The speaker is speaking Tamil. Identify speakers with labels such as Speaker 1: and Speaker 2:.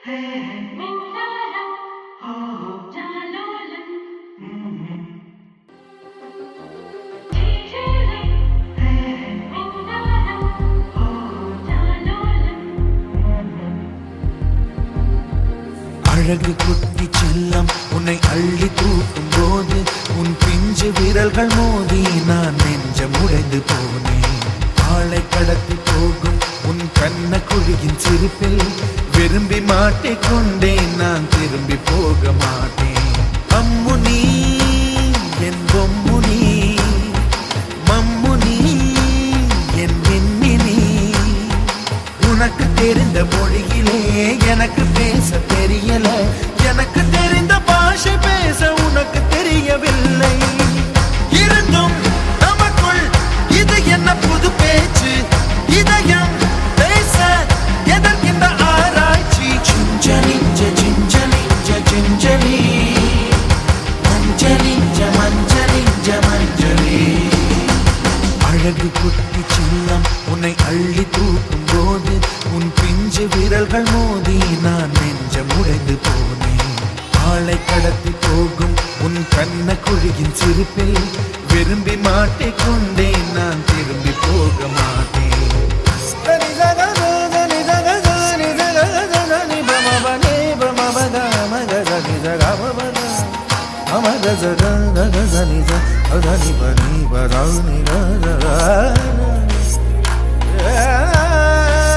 Speaker 1: அழகு குட்டி செல்லம் உன்னை அள்ளி தூக்கும் போது உன் பிஞ்சு விரல்கள் மோதி நான் நெஞ்சம் உடைந்து போனேன். ஆளை கடத்தி போகும் உன் கண்ண குழியின் சிரிப்பில் விரும்பி மாட்டிக்கொண்டேன். நான் திரும்பி போக மாட்டேன். அம்முனி என் பொம்முனி, மம்முனி என் விண்மினி. உனக்கு தெரிந்த மொழியிலே எனக்கு பேச தெரியல. எனக்கு தெரிந்த பாஷை பேச உனக்கு தெரியவில்லை. இருந்தும் நமக்குள் இது என்ன புது பேச்சு? இதயம் பேச எதற்கின்ற ஆராய்ச்சி? சிஞ்சலிஞ்ச சிஞ்சலிஞ்ச சிஞ்சலி, மஞ்சளிஞ்ச மஞ்சளிஞ்ச மஞ்சளி. அழகு குட்டி செல்லம் உன்னை அள்ளி தூக்கும் போது உன் பிஞ்சு விரல்கள் மோதி நான் நெஞ்சம் உடைந்து போனேன். ஆளை கடத்தி போகும் உன் கண்ண குழியின் சிரிப்பில் விரும்பி மாட்டிக்கொண்டேன். நான் திரும்பி போக மாட்டேன்.
Speaker 2: Ama da da da da da da da da da da da da da da da da da da